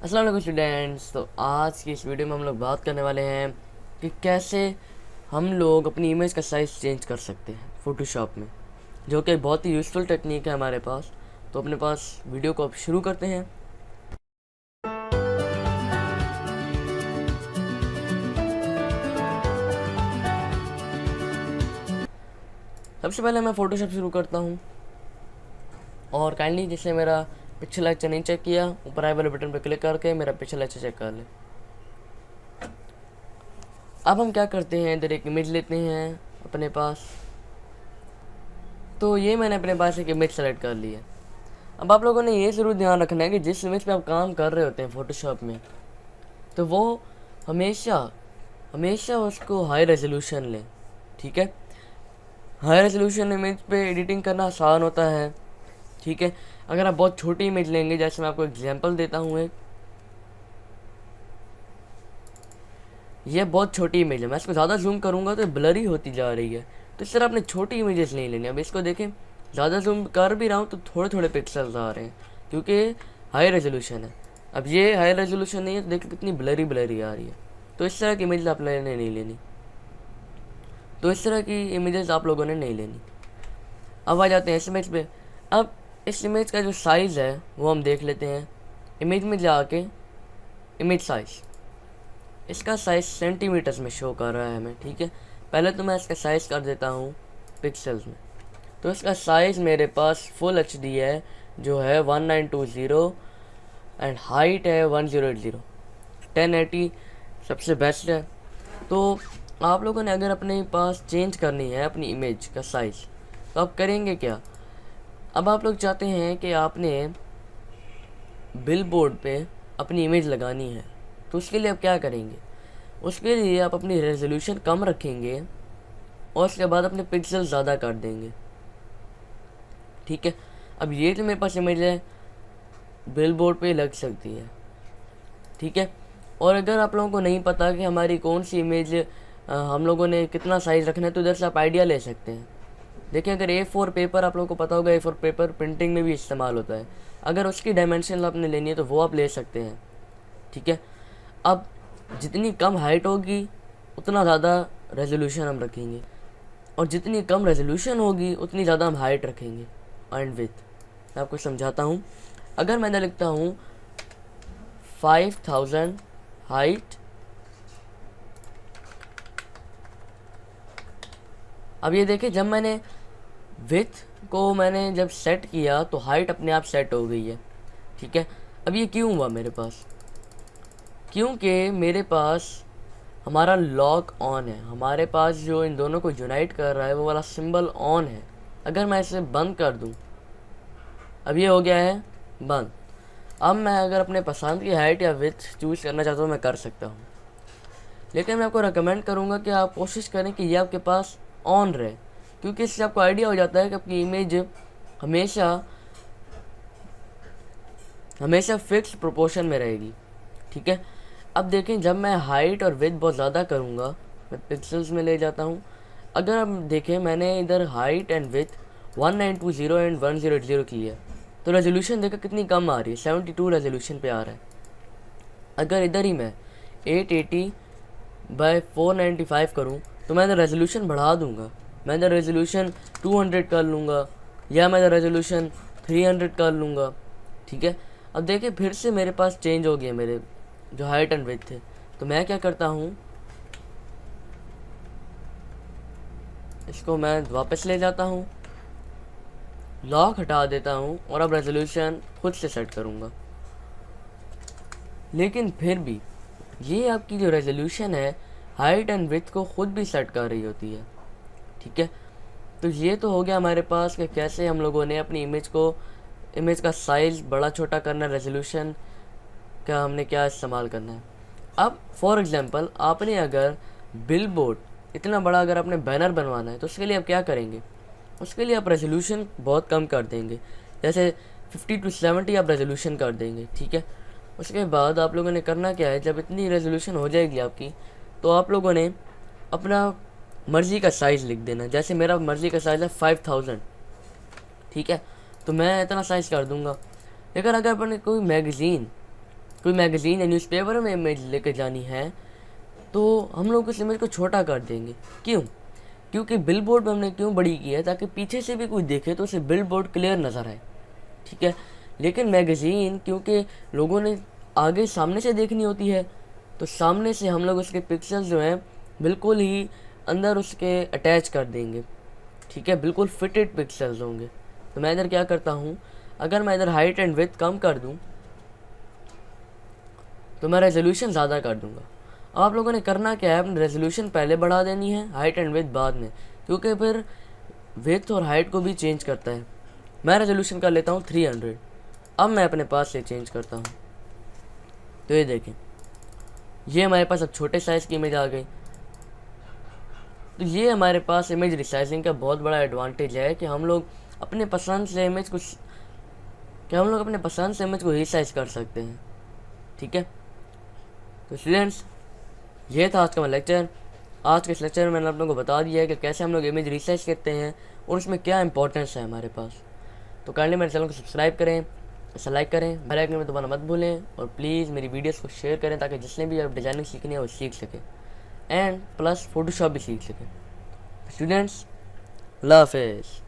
अस्सलाम वालेकुम स्टूडेंट्स। तो आज की इस वीडियो में हम लोग बात करने वाले हैं कि कैसे हम लोग अपनी इमेज का साइज़ चेंज कर सकते हैं फ़ोटोशॉप में, जो कि बहुत ही यूज़फुल टेक्निक है हमारे पास। तो अपने पास वीडियो को अब शुरू करते हैं। सबसे पहले मैं फ़ोटोशॉप शुरू करता हूँ और काइंडली जैसे मेरा पिक्सल लेक्चर नहीं चेक किया, ऊपर आई वाले बटन पर क्लिक करके मेरा पिक्सल लेक्चर चेक कर ले। अब हम क्या करते हैं, इधर एक इमेज लेते हैं अपने पास। तो ये मैंने अपने पास एक इमेज सेलेक्ट कर ली है। अब आप लोगों ने ये ज़रूर ध्यान रखना है कि जिस इमेज पे आप काम कर रहे होते हैं फ़ोटोशॉप में, तो वो हमेशा हमेशा उसको हाई रेजोल्यूशन लें। ठीक है, हाई रेजोल्यूशन इमेज पे एडिटिंग करना आसान होता है। ठीक है, अगर आप बहुत छोटी इमेज लेंगे, जैसे मैं आपको एग्जांपल देता हूँ एक, ये बहुत छोटी इमेज है, मैं इसको ज़्यादा जूम करूँगा तो ब्लरी होती जा रही है। तो इस तरह आपने छोटी इमेजेस नहीं लेनी। अब इसको देखें, ज़्यादा जूम कर भी रहा हूँ तो थोड़े थोड़े पिक्सल्स आ रहे हैं क्योंकि हाई रेजोल्यूशन है। अब ये हाई रेजोल्यूशन नहीं है तो देखिए कितनी ब्लरी ब्लरी आ रही है। तो इस तरह की इमेज आप लेने नहीं लेनी। तो इस तरह की इमेजेस आप लोगों ने नहीं लेनी। अब आ जाते हैं इस इमेज पे। अब इस इमेज का जो साइज़ है वो हम देख लेते हैं। इमेज में जाके इमेज साइज़, इसका साइज़ सेंटीमीटर्स में शो कर रहा है हमें। ठीक है, पहले तो मैं इसका साइज़ कर देता हूँ पिक्सल्स में। तो इसका साइज़ मेरे पास फुल एचडी है जो है 1920 एंड हाइट है 1080। 1080 सबसे बेस्ट है। तो आप लोगों ने अगर अपने पास चेंज करनी है अपनी इमेज का साइज़, तो आप करेंगे क्या। अब आप लोग चाहते हैं कि आपने बिल बोर्ड पे अपनी इमेज लगानी है, तो उसके लिए आप क्या करेंगे। उसके लिए आप अपनी रेजोल्यूशन कम रखेंगे और उसके बाद अपने पिक्सल ज़्यादा कर देंगे। ठीक है, अब ये जो मेरे पास इमेज है बिल बोर्ड पे लग सकती है। ठीक है, और अगर आप लोगों को नहीं पता कि हमारी कौन सी इमेज हम लोगों ने कितना साइज़ रखना है, तो इधर से आप आइडिया ले सकते हैं। देखिए, अगर A4 पेपर आप लोगों को पता होगा, A4 पेपर प्रिंटिंग में भी इस्तेमाल होता है। अगर उसकी डायमेंशन आपने लेनी है तो वो आप ले सकते हैं। ठीक है, अब जितनी कम हाइट होगी उतना ज़्यादा रेजोल्यूशन हम रखेंगे, और जितनी कम रेजोल्यूशन होगी उतनी ज़्यादा हम हाइट रखेंगे एंड विथ। मैं आपको समझाता हूँ। अगर मैंने लिखता हूँ 5000 हाइट, अब ये देखिए जब मैंने विथ को मैंने जब सेट किया तो हाइट अपने आप सेट हो गई है। ठीक है, अब ये क्यों हुआ मेरे पास, क्योंकि मेरे पास हमारा लॉक ऑन है। हमारे पास जो इन दोनों को यूनाइट कर रहा है वो वाला सिंबल ऑन है। अगर मैं इसे बंद कर दूं, अब ये हो गया है बंद। अब मैं अगर अपने पसंद की हाइट या विथ चूज़ करना चाहता हूँ मैं कर सकता हूँ, लेकिन मैं आपको रेकमेंड करूँगा कि आप कोशिश करें कि ये आपके पास ऑन रहे, क्योंकि इससे आपको आइडिया हो जाता है कि आपकी इमेज हमेशा हमेशा फिक्स प्रोपोर्शन में रहेगी। ठीक है, अब देखें जब मैं हाइट और विड्थ बहुत ज़्यादा करूँगा, मैं पिक्सल्स में ले जाता हूँ। अगर हम देखें मैंने इधर हाइट एंड विड्थ 1920 एंड 1080 की है, तो रेजोल्यूशन देखो कितनी कम आ रही है, 72 रेजोल्यूशन पे आ रहा है। अगर इधर ही मैं 880 बाय 495 करूँ तो मैं इधर रेजोल्यूशन बढ़ा दूँगा। मैं इधर रेजोल्यूशन 200 कर लूँगा, या मैं इधर रेजोल्यूशन 300 कर लूँगा। ठीक है, अब देखिए फिर से मेरे पास चेंज हो गया मेरे जो हाइट एंड विड्थ थे। तो मैं क्या करता हूँ, इसको मैं वापस ले जाता हूँ, लॉक हटा देता हूँ और अब रेजोल्यूशन खुद से सेट करूँगा। लेकिन फिर भी ये आपकी जो रेजोल्यूशन है हाइट एंड विड्थ को खुद भी सेट कर रही होती है। ठीक है, तो ये तो हो गया हमारे पास कि कैसे हम लोगों ने अपनी इमेज का साइज़ बड़ा छोटा करना है, रेजोल्यूशन का हमने क्या इस्तेमाल करना है। अब फॉर एग्ज़ाम्पल आपने अगर बिल बोर्ड इतना बड़ा अगर आपने बैनर बनवाना है, तो उसके लिए आप क्या करेंगे, उसके लिए आप रेजोल्यूशन बहुत कम कर देंगे, जैसे 50 to 70 आप रेजोल्यूशन कर देंगे। ठीक है, उसके बाद आप लोगों ने करना क्या है, जब इतनी रेजोल्यूशन हो जाएगी आपकी, तो आप लोगों ने अपना मर्ज़ी का साइज़ लिख देना। जैसे मेरा मर्ज़ी का साइज़ है 5000। ठीक है, तो मैं इतना साइज़ कर दूँगा। लेकिन अगर अपने कोई मैगज़ीन कोई मैगज़ीन या न्यूज़पेपर में इमेज लेकर जानी है तो हम लोग उस इमेज को छोटा कर देंगे। क्यों? क्योंकि बिलबोर्ड में हमने क्यों बड़ी की है, ताकि पीछे से भी कोई देखे तो उसे बिलबोर्ड क्लियर नज़र आए, ठीक है। लेकिन मैगज़ीन क्योंकि लोगों ने आगे सामने से देखनी होती है, तो सामने से हम लोग उसके पिक्सल्स जो हैं बिल्कुल ही अंदर उसके अटैच कर देंगे, ठीक है, बिल्कुल फिटेड पिक्सल्स होंगे। तो मैं इधर क्या करता हूँ, अगर मैं इधर हाइट एंड विड्थ कम कर दूँ तो मैं रेजोल्यूशन ज़्यादा कर दूँगा। अब आप लोगों ने करना क्या है, अपनी रेजोल्यूशन पहले बढ़ा देनी है, हाइट एंड विड्थ बाद में, क्योंकि फिर विड्थ और हाइट को भी चेंज करता है। मैं रेजोल्यूशन कर लेता हूँ 300। अब मैं अपने पास से चेंज करता हूँ, तो ये देखें, ये हमारे पास अब छोटे साइज़ की इमेज आ गई। तो ये हमारे पास इमेज रिसाइजिंग का बहुत बड़ा एडवांटेज है कि हम लोग अपने पसंद से इमेज को रिसाइज कर सकते हैं, ठीक है। तो स्टूडेंट्स, ये था आज का लेक्चर। आज के इस लेक्चर में मैंने आप लोगों को बता दिया है कि कैसे हम लोग इमेज रिसाइज करते हैं और उसमें क्या इंपॉर्टेंस है हमारे पास। तो काइंडली मेरे चैनल को सब्सक्राइब करें, इसे लाइक करें, बेल आइकन में दबाना मत भूलें, और प्लीज़ मेरी वीडियोस को शेयर करें ताकि जिसने भी अब डिज़ाइनिंग सीखनी है वो सीख सके, एंड प्लस फोटोशॉप भी सीख सके। स्टूडेंट्स, अल्लाह हाफिज़।